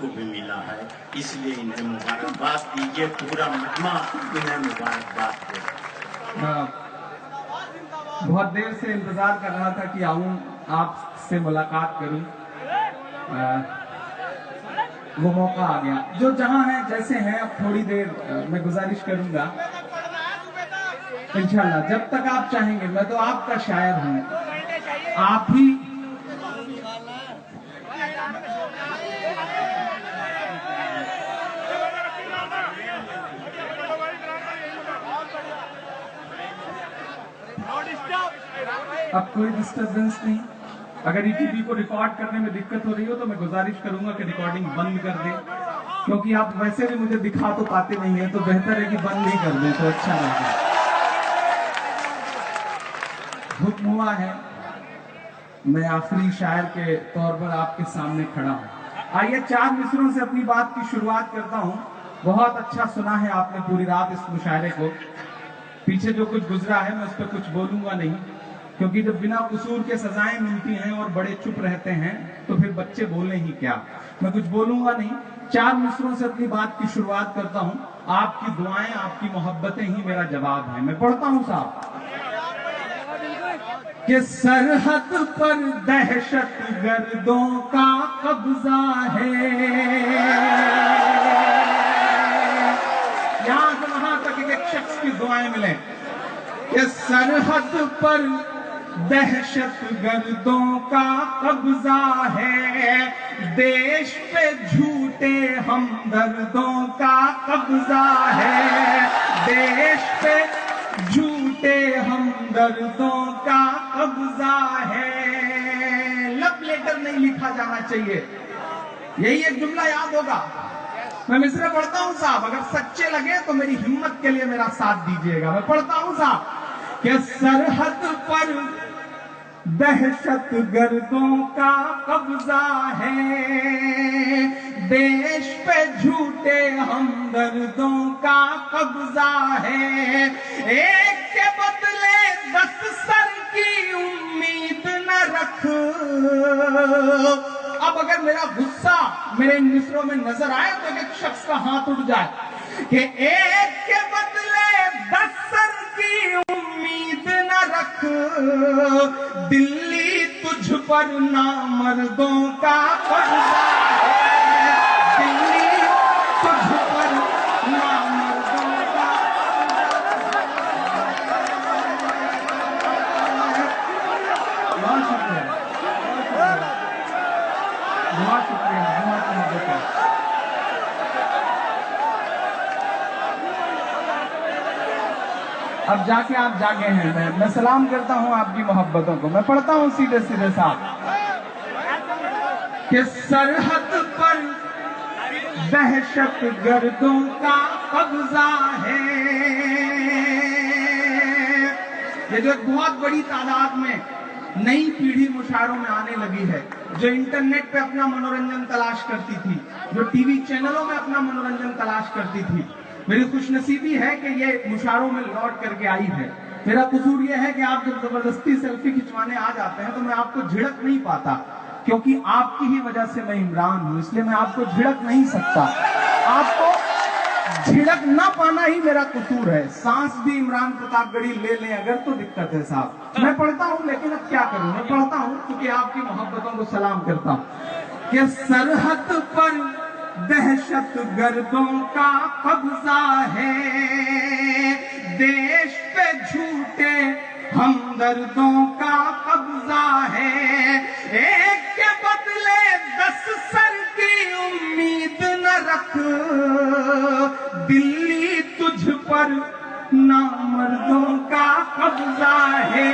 को भी मिला है, इसलिए इन्हें मुबारकबाद दीजिए, पूरा मजमा इन्हें मुबारकबाद दे। बहुत देर से इंतजार कर रहा था कि आऊं आपसे मुलाकात करूं, वो मौका आ गया। जो जहां हैं जैसे हैं, अब थोड़ी देर मैं गुजारिश करूंगा इंशाल्लाह, जब तक आप चाहेंगे। मैं तो आपका शायर हूं, आप ही अब कोई डिस्टर्बेंस नहीं। अगर ईटीवी को रिकॉर्ड करने में दिक्कत हो रही हो तो मैं गुजारिश करूंगा कि रिकॉर्डिंग बंद कर दें, क्योंकि आप वैसे भी मुझे दिखा तो पाते नहीं है, तो बेहतर है कि बंद ही कर दें तो अच्छा रहेगा। हुक्म हुआ है, मैं आखिरी शायर के तौर पर आपके सामने खड़ा हूं। आइए 4 मिसरों से अपनी बात की शुरुआत करता हूं। बहुत अच्छा सुना है आपने पूरी रात इस मुशायरे को। पीछे जो कुछ गुजरा है मैं उस पर कुछ बोलूंगा नहीं, क्योंकि जब बिना कसूर के सजाएं मिलती हैं और बड़े चुप रहते हैं तो फिर बच्चे बोले ही क्या। मैं कुछ बोलूंगा नहीं। 4 मिसरों से अपनी बात की शुरुआत करता हूं। आपकी दुआएं, आपकी मोहब्बतें ही मेरा जवाब है। मैं पढ़ता हूं साहब कि सरहद पर दहशत गर्दों का कब्जा है। यहां से वहां तक एक शख्स की दुआएं मिले कि सरहद पर दहशत गर्दों का कब्जा है, देश पे झूठे हमदर्दों का कब्जा है, देश पे झूठे हमदर्दों का कब्जा है। लव लेटर नहीं लिखा जाना चाहिए, यही एक जुमला याद होगा। मैं मिसरे पढ़ता हूं साहब, अगर सच्चे लगे तो मेरी हिम्मत के लिए मेरा साथ दीजिएगा। मैं पढ़ता हूं साहब कि सरहद पर दहशत गर्दों का कब्जा है, देश पे झूठे हमदर्दों का कब्जा है, एक के बदले 10 सर की उम्मीद न रख। अब अगर मेरा गुस्सा मेरे इन मिसरों में नजर आए तो एक शख्स का हाथ उठ जाए कि एक के बदले 10 सर की उम्मीद न रख, दिल्ली तुझ पर नामर्दों का कब्जा है, दिल्ली तुझ पर नामर्दों का। बहुत शुक्रिया, बहुत शुक्रिया, बहुत शुक्रिया। अब जाके आप जागे हैं, मैं सलाम करता हूं आपकी मोहब्बतों को। मैं पढ़ता हूं सीधे सीधे साहब कि सरहद पर दहशत गर्दों का कब्जा है। ये जो एक बहुत बड़ी तादाद में नई पीढ़ी मुशायरों में आने लगी है, जो इंटरनेट पे अपना मनोरंजन तलाश करती थी, जो टीवी चैनलों में अपना मनोरंजन तलाश करती थी, मेरी खुशनसीबी है कि ये मुशायरों में लौट करके आई है। मेरा कसूर ये है कि आप जब जबरदस्ती सेल्फी खिंचवाने आ जाते हैं तो मैं आपको झिड़क नहीं पाता, क्योंकि आपकी ही वजह से मैं इमरान हूं, इसलिए मैं आपको झिड़क नहीं सकता। आपको झिड़क ना पाना ही मेरा कसूर है। सांस भी इमरान प्रतापगढ़ी ले लें अगर तो दिक्कत है साहब। मैं पढ़ता हूं, लेकिन अब क्या करूं, मैं पढ़ता हूं क्योंकि आपकी मोहब्बतों को सलाम करता हूं कि सरहद पर दहशत गर्दों का कब्जा है, देश पे झूठे हमदर्दों का कब्जा है, एक के बदले 10 सर की उम्मीद न रख, दिल्ली तुझ पर नामर्दों का कब्जा है,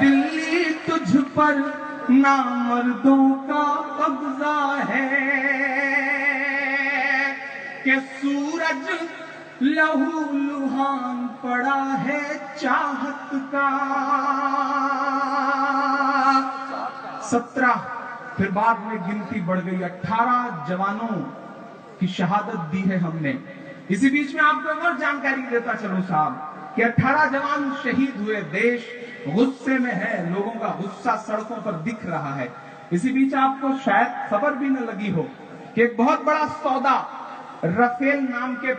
दिल्ली तुझ पर नामर्दों का कब्जा है। कि सूरज लहू लुहान पड़ा है चाहत का। 17, फिर बाद में गिनती बढ़ गई, 18 जवानों की शहादत दी है हमने। इसी बीच में आपको एक और जानकारी देता चलूं साहब कि 18 जवान शहीद हुए। देश गुस्से में है, लोगों का गुस्सा सड़कों पर दिख रहा है। इसी बीच आपको शायद खबर भी न लगी हो کہ ایک بہت بڑا سودا رفیل نام کے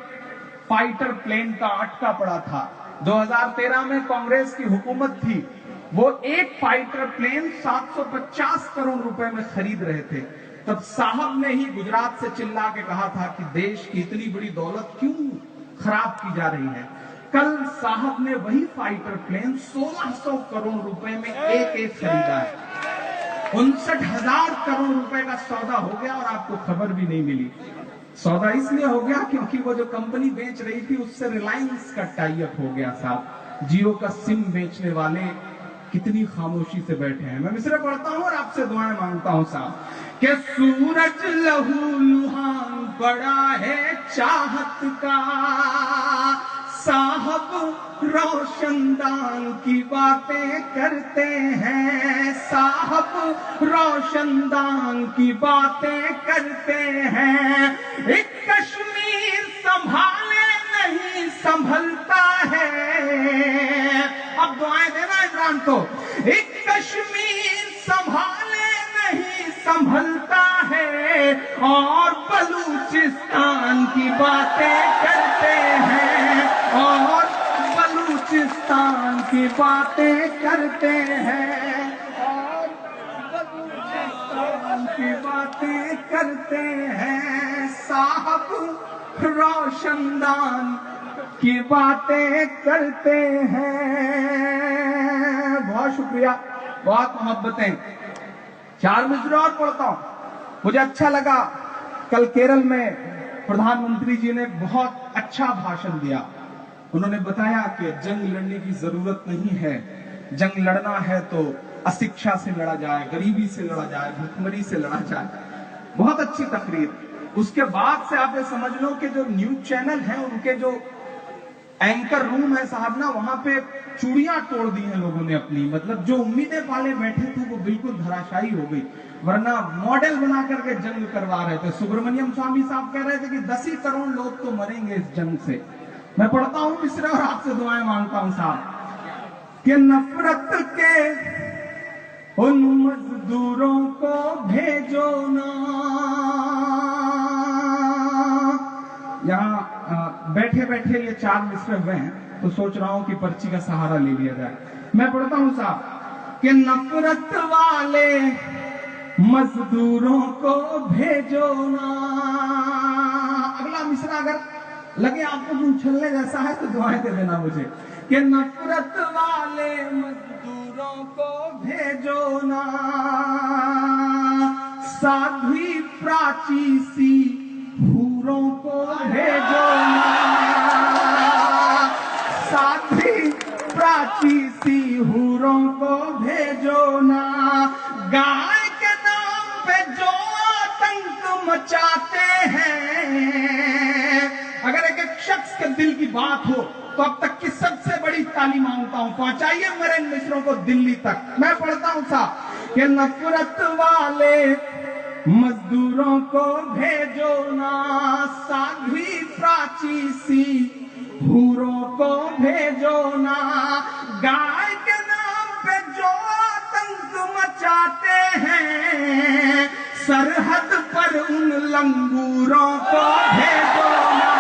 فائٹر پلین کا اٹکا پڑا تھا. 2013 میں کانگریس کی حکومت تھی, وہ ایک فائٹر پلین 750 کروڑ روپے میں خرید رہے تھے. تب صاحب نے ہی گجرات سے چلا کے کہا تھا کہ دیش کی اتنی بڑی دولت کیوں خراب کی جا رہی ہے. کل صاحب نے وہی فائٹر پلین 1600 کروڑ روپے میں ایک خریدا ہے. 59,000 کروڑ روپے کا سودا ہو گیا اور آپ کو خبر بھی نہیں ملی. سودا اس لیے ہو گیا کیونکہ وہ جو کمپنی بیچ رہی تھی اس سے ریلائنس کا ٹائی اپ ہو گیا. صاحب جیو کا سم بیچنے والے کتنی خاموشی سے بیٹھے ہیں. میں مصرع پڑھتا ہوں اور آپ سے دعائیں مانگتا ہوں صاحب کہ سورج لہو لہان پڑا ہے چاہت کا, صاحب روشن دان کی باتیں کرتے ہیں, صاحب روشن دان کی باتیں کرتے ہیں. ایک کشمیر سنبھالے نہیں سنبھلتا ہے. اب دعائیں دینا عمران کو. ایک کشمیر سنبھالے نہیں سنبھلتا ہے اور بلوچستان کی باتیں کرتے ہیں, اور بلوچستان کی باتیں کرتے ہیں, اور بلوچستان کی باتیں کرتے ہیں. صاحب روشن دان کی باتیں کرتے ہیں. بہت شکریہ, بہت محبتیں. 4 مصرع اور پڑھتا ہوں. مجھے اچھا لگا کل کیرل میں پردھان منتری جی نے بہت اچھا بھاشن دیا. انہوں نے بتایا کہ جنگ لڑنے کی ضرورت نہیں ہے, جنگ لڑنا ہے تو اشکشا سے لڑا جائے, غریبی سے لڑا جائے, بھوکمری سے لڑا جائے. بہت اچھی تقریر. اس کے بعد سے آپ یہ سمجھ لو کہ جو نیوز چینل ہیں ان کے جو اینکر روم ہے صاحب نا, وہاں پہ چوڑیاں توڑ دی ہیں لوگوں نے اپنی. مطلب جو امیدیں پالے بیٹھے تھے وہ بالکل دھراشائی ہو گئی, ورنہ ماڈل بنا کر کے جنگ کروا رہے تھے. سبرمنیم سوامی صاحب کہہ رہے تھے کہ 10 کروڑ لوگ تو مریں گے اس جنگ سے. میں پڑھتا ہوں مصرع اور آپ سے دعائیں مانگتا ہوں صاحب کہ نفرت کے ان مزدوروں کو بھیجو نا. یہاں بیٹھے بیٹھے یہ 4 مصرع ہوئے ہیں تو سوچ رہا ہوں کہ پرچی کا سہارا لے لیا جائے. میں پڑھتا ہوں صاحب کہ نفرت والے مزدوروں کو بھیجو نا. اگلا مصرع اگر لگے آپ کو چھلنے جیسا ہے تو دعائیں دے دینا مجھے کہ نفرت والے مزدوروں کو بھیجو نا, سادھوی پراچی سی حوروں کو بھیجو نا, سادھوی پراچی سی حوروں کو بھیجو نا. گائے کے نام پہ جو آتنک مچاتے ہیں, اگر ایک شخص کے دل کی بات ہو تو اب تک کی سب سے بڑی تعلیم مانگتا ہوں پہنچائیے میرے ان مصروں کو دلی تک. میں پڑھتا ہوں صاحب کہ نفرت والے مزدوروں کو بھیجو نا, سادھوی پراچی سی حوروں کو بھیجو نا. گائے کے نام پہ جو آتنک مچاتے ہیں, سرحد پر ان لنگوروں کو بھیجو نا,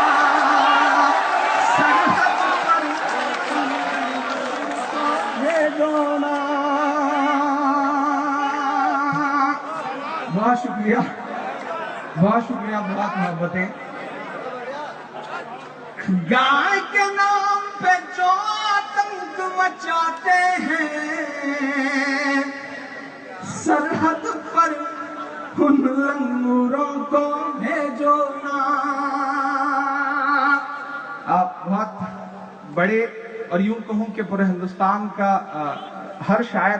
سرحد پر ان لنگوروں کو بھیجو نا. بہت شکریہ, بہت شکریہ, بہت محبتیں. گائے کے نام پہ جو آتنک مچاتے ہیں, سرحد پر ان لنگوروں کو بھیجو نا. آپ بہت بڑے اور یوں کہوں کہ پورے ہندوستان کا ہر شاعر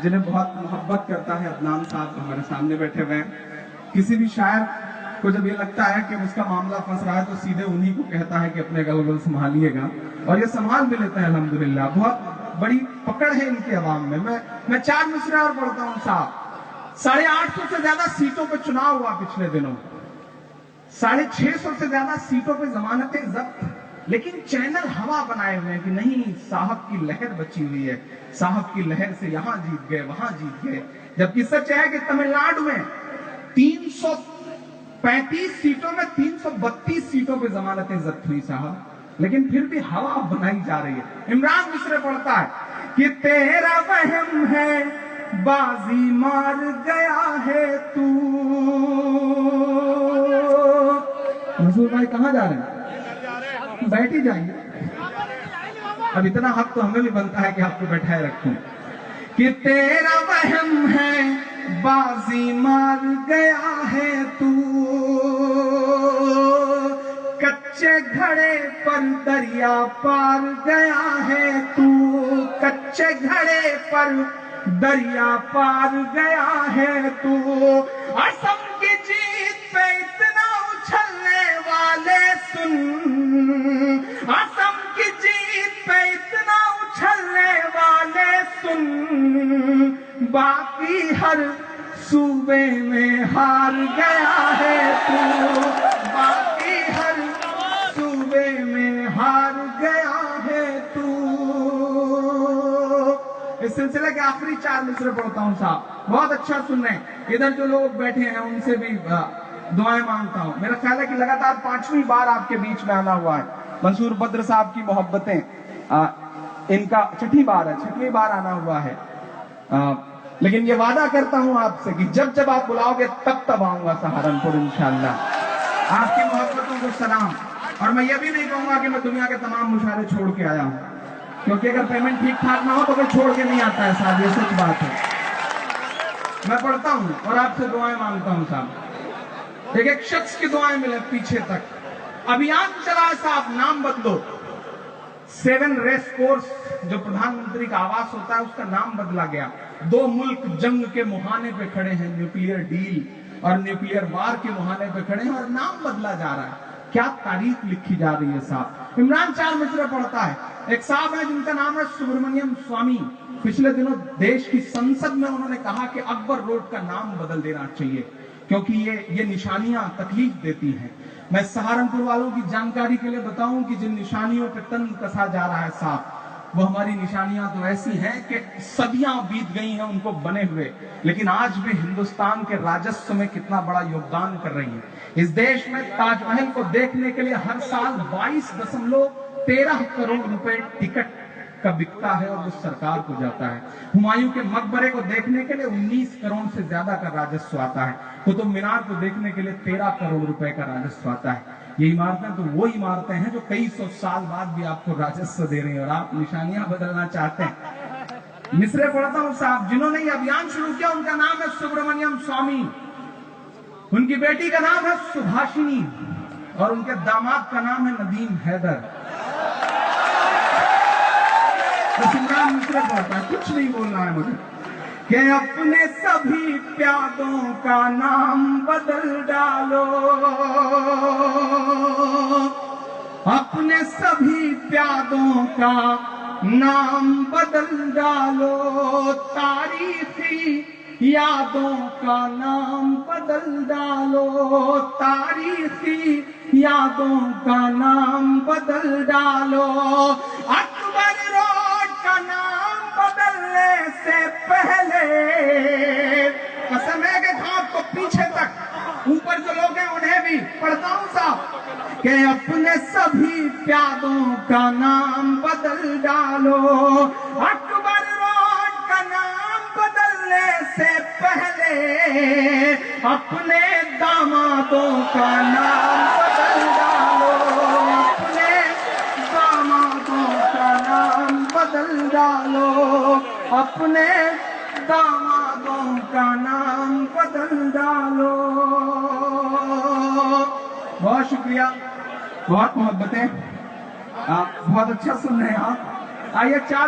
جنہیں بہت محبت کرتا ہے, عدنان صاحب ہمارے سامنے بیٹھے ہوئے ہیں. کسی بھی شاعر کو جب یہ لگتا ہے کہ اس کا معاملہ پھنس رہا ہے تو سیدھے انہی کو کہتا ہے کہ اپنے گلگل سنبھالیے گا, اور یہ سنبھال بھی لیتے ہیں الحمدللہ. بہت بڑی پکڑ ہے ان کے عوام میں. میں 4 مصرع اور پڑھتا ہوں صاحب. 850 سے زیادہ سیٹوں پہ چناؤ ہوا پچھلے دنوں, 650 سے زیادہ سیٹوں پہ ضمانتیں ضبط, لیکن چینل ہوا بنائے ہوئے ہیں کہ نہیں صاحب کی لہر بچی ہوئی ہے, صاحب کی لہر سے یہاں جیت گئے وہاں جیت گئے. جبکہ سچ ہے کہ تمل ناڈو میں 35 सीटों में 332 सीटों पे जमानतें जब्त हुई साहब, लेकिन फिर भी हवा बनाई जा रही है। इमरान मिस्र पढ़ता है कि तेरा वहम है बाजी मार गया है तू। मंसूर भाई कहाँ जा रहे हैं? बैठ ही जाइए, अब इतना हक तो हमें भी बनता है कि आपको बैठाए रखूं। कि तेरा वहम है बाजी मार गया है तू, कच्चे घड़े पर दरिया पार गया है तू, कच्चे घड़े पर दरिया पार गया है तू। असम की जीत पे इतना उछलने वाले सुन, असम की जीत पे इतना उछलने वाले सुन, बाकी हर सूबे में हार गया है तू, बाकी हर सूबे में हार गया है तू। इस सिलसिले के आखिरी 4 मिसरे पढ़ता हूं साहब, बहुत अच्छा सुन रहे हैं। इधर जो लोग बैठे हैं उनसे भी दुआएं मांगता हूं। मेरा ख्याल है कि लगातार 5वीं बार आपके बीच में आना हुआ है। मंसूर बद्र साहब की मोहब्बतें इनका 6ठी बार है, 6वीं बार आना हुआ है। लेकिन ये वादा करता हूं आपसे कि जब जब आप बुलाओगे तब तब आऊंगा सहारनपुर इंशाअल्लाह। आपकी मोहब्बतों को सलाम। और मैं ये भी नहीं कहूंगा कि मैं दुनिया के तमाम मुशारे छोड़ के आया हूं, क्योंकि अगर पेमेंट ठीक ठाक ना हो तो कोई छोड़ के नहीं आता है साहब, ये सच बात है। मैं पढ़ता हूं और आपसे दुआएं मांगता हूं साहब। एक शख्स की दुआएं मिले पीछे तक। अभियान चला साहब, नाम बदलो। 7 रेस कोर्स जो प्रधानमंत्री का आवास होता है उसका नाम बदला गया। 2 मुल्क जंग के मुहाने पे खड़े हैं, न्यूक्लियर डील और न्यूक्लियर वार के मुहाने पे खड़े हैं और नाम बदला जा रहा है। क्या तारीख लिखी जा रही है साहब। इमरान 4 मिसरे पढ़ता है। एक साहब है जिनका नाम है सुब्रमण्यम स्वामी। पिछले दिनों देश की संसद में उन्होंने कहा कि अकबर रोड का नाम बदल देना चाहिए, क्योंकि ये निशानियां तकलीफ देती हैं। मैं सहारनपुर वालों की जानकारी के लिए बताऊं कि जिन निशानियों पे तन कसा जा रहा है साहब, वो हमारी निशानियां तो ऐसी हैं कि सदियां बीत गई हैं उनको बने हुए, लेकिन आज भी हिंदुस्तान के राजस्व में कितना बड़ा योगदान कर रही है। इस देश में ताजमहल को देखने के लिए हर साल 22.13 करोड़ रुपए टिकट का बिकता है और वो सरकार को जाता है। हुमायूं के मकबरे को देखने के लिए 19 करोड़ से ज्यादा का राजस्व आता है। कुतुब मीनार को देखने के लिए 13 करोड़ रुपए का राजस्व आता है। ये इमारतें तो वो इमारतें हैं जो कई सौ साल बाद भी आपको राजस्व दे रही हैं और आप निशानियां बदलना चाहते हैं। मिसरे पढ़ता हूं साहब। जिन्होंने ये अभियान शुरू किया उनका नाम है सुब्रमण्यम स्वामी, उनकी बेटी का नाम है सुभाषिनी और उनके दामाद का नाम है नदीम हैदर। बस इमरान मिसरे पढ़ता है, कुछ नहीं बोलना है मुझे। कि अपने सभी प्यादों का नाम बदल डालो, अपने सभी प्यादों का नाम बदल डालो, तारीखी यादों का नाम बदल डालो, तारीखी यादों का नाम बदल डालो। अकबर रोड का नाम बदलने से पहले, कसम है कि खाप को पीछे तक, ऊपर जो लोग हैं उन्हें भी पढ़ता हूं साहब। कि अपने सभी प्यादों का नाम बदल डालो, अकबर रोड का नाम बदलने से पहले अपने दामादों का नाम बदल डालो, अपने दामादों का नाम बदल डालो, अपने दामादों का नाम बदल डालो। बहुत शुक्रिया, बहुत मोहब्बतें, आप बहुत अच्छा सुन रहे हैं आप। आइए 4